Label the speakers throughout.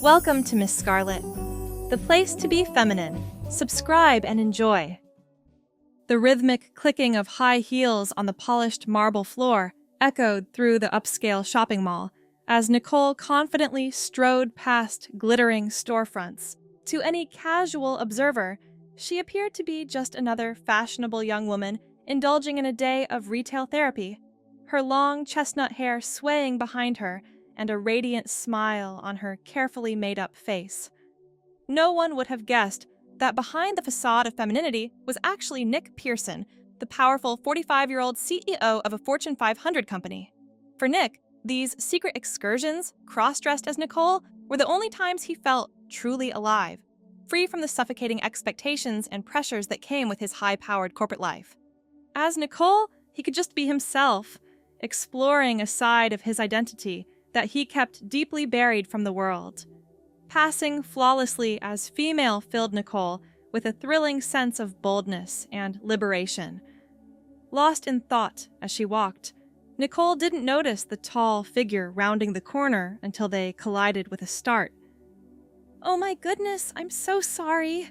Speaker 1: Welcome to Miss Scarlett, the place to be feminine. Subscribe and enjoy. The rhythmic clicking of high heels on the polished marble floor echoed through the upscale shopping mall as Nicole confidently strode past glittering storefronts. To any casual observer, she appeared to be just another fashionable young woman indulging in a day of retail therapy, her long chestnut hair swaying behind her and a radiant smile on her carefully made-up face. No one would have guessed that behind the facade of femininity was actually Nick Pearson, the powerful 45-year-old CEO of a Fortune 500 company. For Nick, these secret excursions, cross-dressed as Nicole, were the only times he felt truly alive, free from the suffocating expectations and pressures that came with his high-powered corporate life. As Nicole, he could just be himself, exploring a side of his identity that he kept deeply buried from the world. Passing flawlessly as female filled Nicole with a thrilling sense of boldness and liberation. Lost in thought as she walked, Nicole didn't notice the tall figure rounding the corner until they collided with a start. "Oh my goodness, I'm so sorry."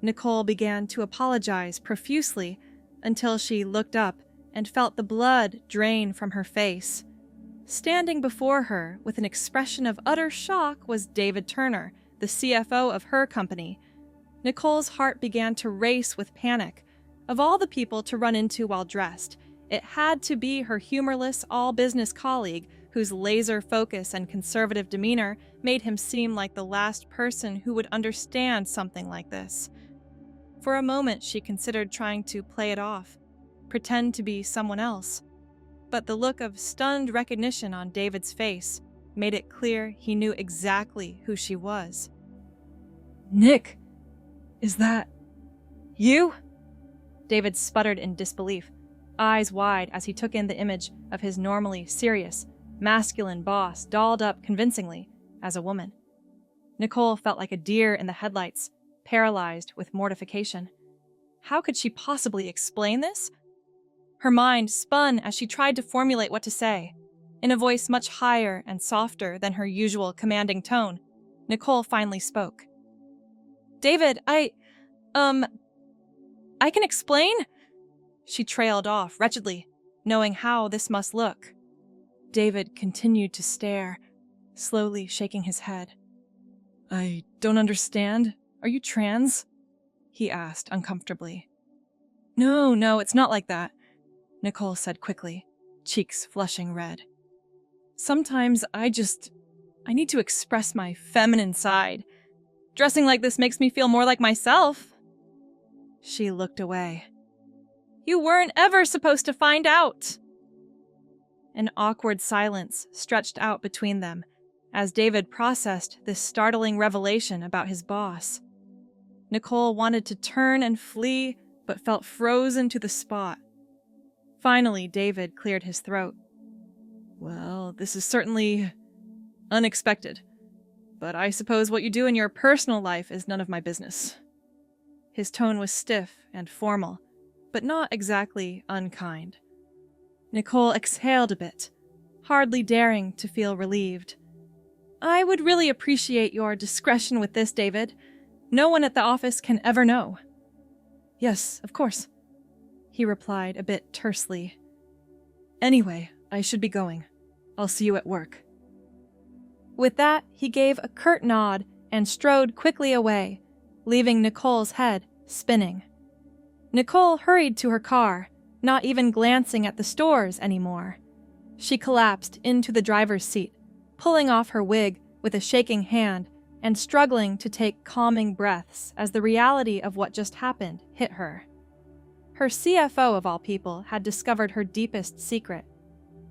Speaker 1: Nicole began to apologize profusely until she looked up and felt the blood drain from her face. Standing before her with an expression of utter shock was David Turner, the CFO of her company. Nicole's heart began to race with panic. Of all the people to run into while dressed, it had to be her humorless, all-business colleague whose laser focus and conservative demeanor made him seem like the last person who would understand something like this. For a moment, she considered trying to play it off, pretend to be someone else. But the look of stunned recognition on David's face made it clear he knew exactly who she was.
Speaker 2: "Nick, is that you?"
Speaker 1: David sputtered in disbelief, eyes wide as he took in the image of his normally serious, masculine boss dolled up convincingly as a woman. Nicole felt like a deer in the headlights, paralyzed with mortification. How could she possibly explain this? Her mind spun as she tried to formulate what to say. In a voice much higher and softer than her usual commanding tone, Nicole finally spoke. "David, I can explain?" She trailed off wretchedly, knowing how this must look. David continued to stare, slowly shaking his head.
Speaker 2: "I don't understand. Are you trans?"
Speaker 1: he asked uncomfortably.
Speaker 2: No, it's not like that," Nicole said quickly, cheeks flushing red. "Sometimes I need to express my feminine side. Dressing like this makes me feel more like myself."
Speaker 1: She looked away. "You weren't ever supposed to find out." An awkward silence stretched out between them as David processed this startling revelation about his boss. Nicole wanted to turn and flee, but felt frozen to the spot. Finally, David cleared his throat.
Speaker 2: "Well, this is certainly unexpected, but I suppose what you do in your personal life is none of my business."
Speaker 1: His tone was stiff and formal, but not exactly unkind. Nicole exhaled a bit, hardly daring to feel relieved. "I would really appreciate your discretion with this, David. No one at the office can ever know."
Speaker 2: "Yes, of course,"
Speaker 1: he replied a bit tersely.
Speaker 2: "Anyway, I should be going. I'll see you at work."
Speaker 1: With that, he gave a curt nod and strode quickly away, leaving Nicole's head spinning. Nicole hurried to her car, not even glancing at the stores anymore. She collapsed into the driver's seat, pulling off her wig with a shaking hand and struggling to take calming breaths as the reality of what just happened hit her. Her CFO, of all people, had discovered her deepest secret.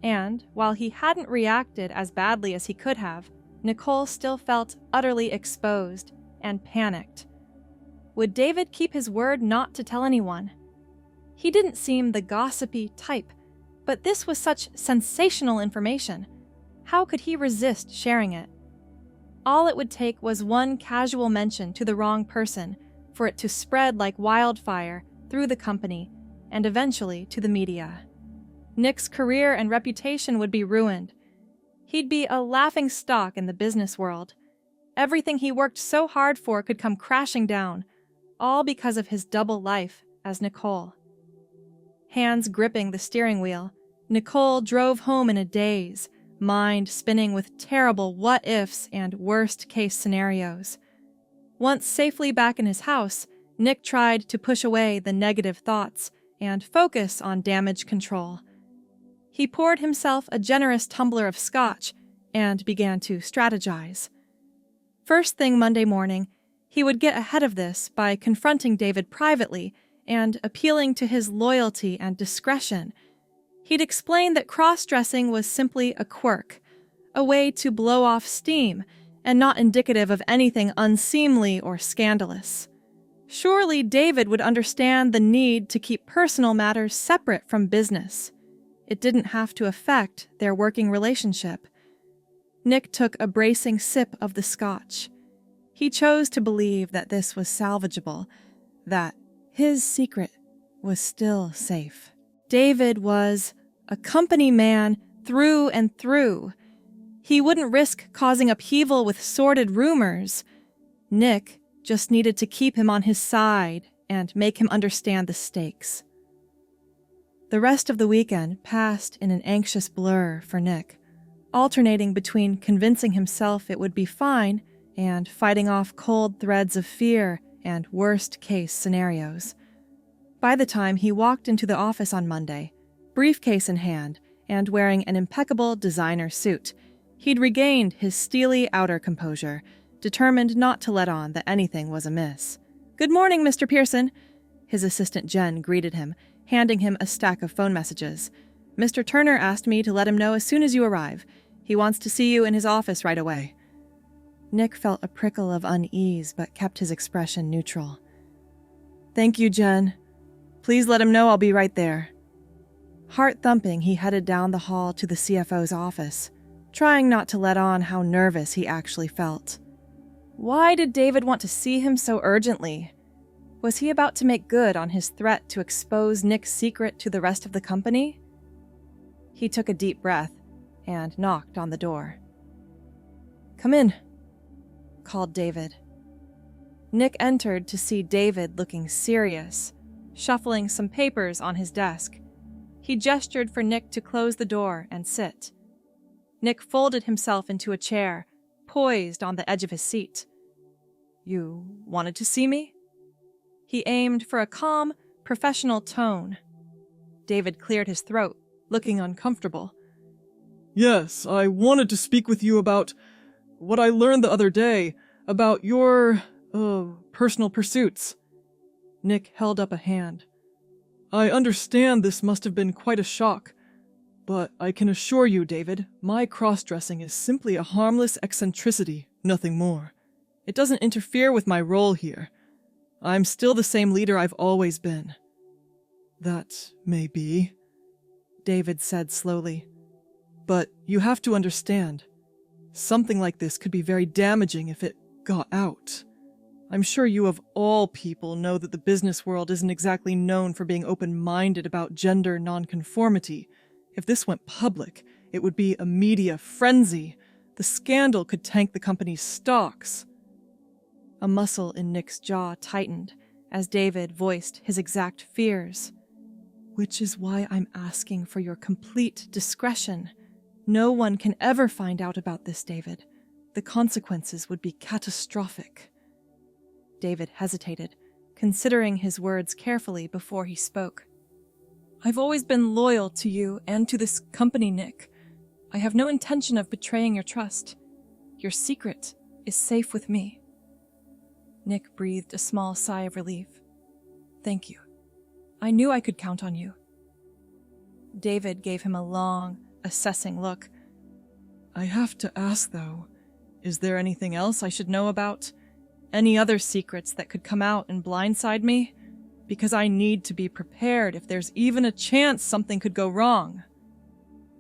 Speaker 1: And, while he hadn't reacted as badly as he could have, Nicole still felt utterly exposed and panicked. Would David keep his word not to tell anyone? He didn't seem the gossipy type, but this was such sensational information. How could he resist sharing it? All it would take was one casual mention to the wrong person for it to spread like wildfire through the company and eventually to the media. Nick's career and reputation would be ruined. He'd be a laughingstock in the business world, Everything he worked so hard for could come crashing down, all because of his double life as Nicole. Hands gripping the steering wheel, Nicole drove home in a daze, mind spinning with terrible what-ifs and worst-case scenarios. Once safely back in his house, Nick tried to push away the negative thoughts and focus on damage control. He poured himself a generous tumbler of scotch and began to strategize. First thing Monday morning, he would get ahead of this by confronting David privately and appealing to his loyalty and discretion. He'd explain that cross-dressing was simply a quirk, a way to blow off steam, and not indicative of anything unseemly or scandalous. Surely David would understand the need to keep personal matters separate from business. It didn't have to affect their working relationship. Nick took a bracing sip of the scotch. He chose to believe that this was salvageable, that his secret was still safe. David was a company man through and through. He wouldn't risk causing upheaval with sordid rumors. Nick just needed to keep him on his side and make him understand the stakes. The rest of the weekend passed in an anxious blur for Nick, alternating between convincing himself it would be fine and fighting off cold threads of fear and worst-case scenarios. By the time he walked into the office on Monday, briefcase in hand and wearing an impeccable designer suit, he'd regained his steely outer composure, determined not to let on that anything was amiss. "Good morning, Mr. Pearson," his assistant Jen greeted him, handing him a stack of phone messages. "Mr. Turner asked me to let him know as soon as you arrive. He wants to see you in his office right away." Nick felt a prickle of unease but kept his expression neutral. "Thank you, Jen. Please let him know I'll be right there." Heart-thumping, he headed down the hall to the CFO's office, trying not to let on how nervous he actually felt. Why did David want to see him so urgently? Was he about to make good on his threat to expose Nick's secret to the rest of the company? He took a deep breath and knocked on the door. "Come in," called David. Nick entered to see David looking serious, shuffling some papers on his desk. He gestured for Nick to close the door and sit. Nick folded himself into a chair, poised on the edge of his seat. "You wanted to see me?" He aimed for a calm, professional tone. David cleared his throat, looking uncomfortable.
Speaker 3: "Yes, I wanted to speak with you about what I learned the other day, about your, personal pursuits." Nick held up a hand. "I understand this must have been quite a shock, but I can assure you, David, my cross-dressing is simply a harmless eccentricity, nothing more. It doesn't interfere with my role here. I'm still the same leader I've always been." "That may be," David said slowly. "But you have to understand, something like this could be very damaging if it got out. I'm sure you of all people know that the business world isn't exactly known for being open-minded about gender nonconformity. If this went public, it would be a media frenzy. The scandal could tank the company's stocks." A muscle in Nick's jaw tightened as David voiced his exact fears. "Which is why I'm asking for your complete discretion. No one can ever find out about this, David. The consequences would be catastrophic." David hesitated, considering his words carefully before he spoke. "I've always been loyal to you and to this company, Nick. I have no intention of betraying your trust. Your secret is safe with me." Nick breathed a small sigh of relief. "Thank you. I knew I could count on you." David gave him a long, assessing look. "I have to ask, though, is there anything else I should know about? Any other secrets that could come out and blindside me? Because I need to be prepared if there's even a chance something could go wrong."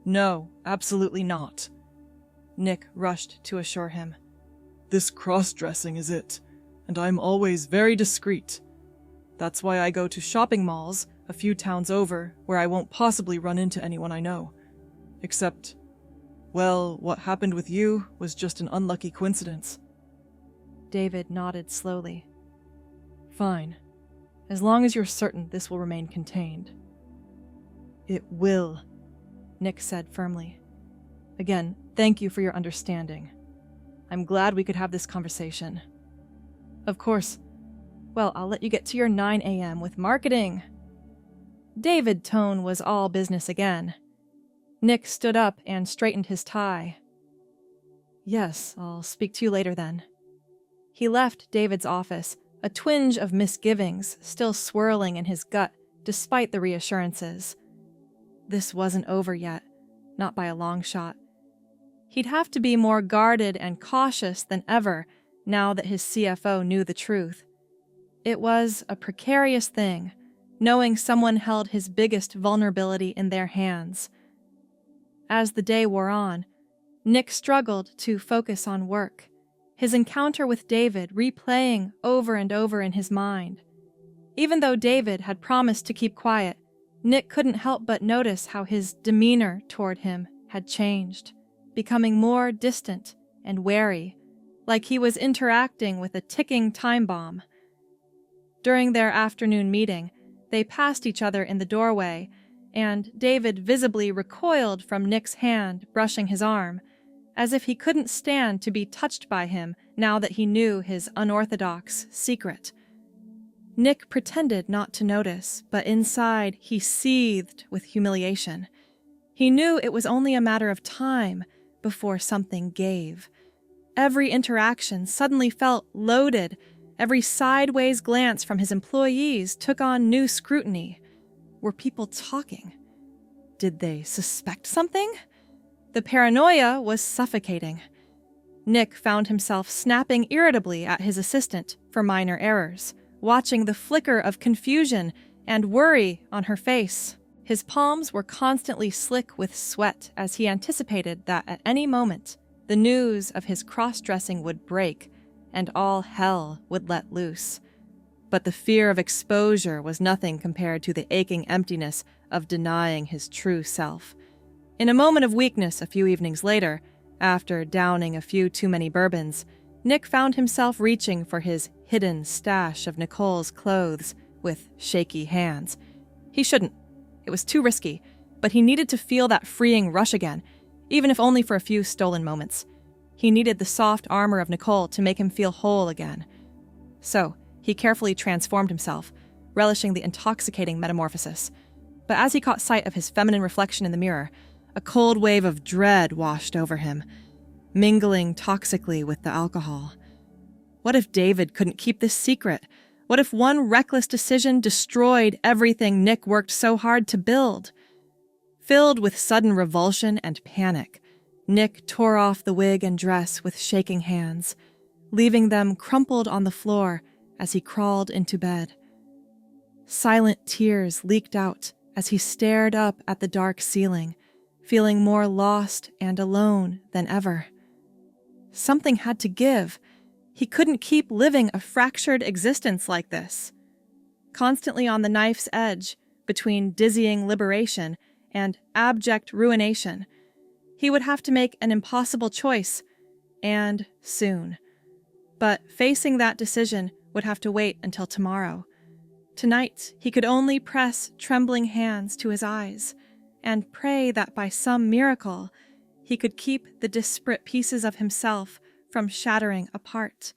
Speaker 3: "No, absolutely not," Nick rushed to assure him. "This cross-dressing is it, and I'm always very discreet. That's why I go to shopping malls a few towns over where I won't possibly run into anyone I know. Except, well, what happened with you was just an unlucky coincidence."
Speaker 2: David nodded slowly. Fine. As long as you're certain this will remain contained. It will, Nick said firmly. Again, thank you for your understanding. I'm glad we could have this conversation. Of course. Well, I'll let you get to your 9 a.m. with marketing. David's tone was all business again. Nick stood up and straightened his tie. Yes, I'll speak to you later then. He left David's office, a twinge of misgivings still swirling in his gut despite the reassurances. This wasn't over yet, not by a long shot. He'd have to be more guarded and cautious than ever now that his CFO knew the truth. It was a precarious thing, knowing someone held his biggest vulnerability in their hands. As the day wore on, Nick struggled to focus on work, his encounter with David replaying over and over in his mind. Even though David had promised to keep quiet, Nick couldn't help but notice how his demeanor toward him had changed, becoming more distant and wary, like he was interacting with a ticking time bomb. During their afternoon meeting, they passed each other in the doorway, and David visibly recoiled from Nick's hand brushing his arm, as if he couldn't stand to be touched by him now that he knew his unorthodox secret. Nick pretended not to notice, but inside he seethed with humiliation. He knew it was only a matter of time before something gave. Every interaction suddenly felt loaded. Every sideways glance from his employees took on new scrutiny. Were people talking? Did they suspect something? The paranoia was suffocating. Nick found himself snapping irritably at his assistant for minor errors, watching the flicker of confusion and worry on her face. His palms were constantly slick with sweat as he anticipated that at any moment, the news of his cross-dressing would break and all hell would let loose. But the fear of exposure was nothing compared to the aching emptiness of denying his true self. In a moment of weakness a few evenings later, after downing a few too many bourbons, Nick found himself reaching for his hidden stash of Nicole's clothes with shaky hands. He shouldn't. It was too risky, but he needed to feel that freeing rush again, even if only for a few stolen moments. He needed the soft armor of Nicole to make him feel whole again. So, he carefully transformed himself, relishing the intoxicating metamorphosis. But as he caught sight of his feminine reflection in the mirror, a cold wave of dread washed over him, mingling toxically with the alcohol. What if David couldn't keep this secret? What if one reckless decision destroyed everything Nick worked so hard to build? Filled with sudden revulsion and panic, Nick tore off the wig and dress with shaking hands, leaving them crumpled on the floor as he crawled into bed. Silent tears leaked out as he stared up at the dark ceiling, feeling more lost and alone than ever. Something had to give. He couldn't keep living a fractured existence like this. Constantly on the knife's edge, between dizzying liberation and abject ruination, he would have to make an impossible choice, and soon. But facing that decision would have to wait until tomorrow. Tonight, he could only press trembling hands to his eyes and pray that by some miracle, he could keep the disparate pieces of himself from shattering apart.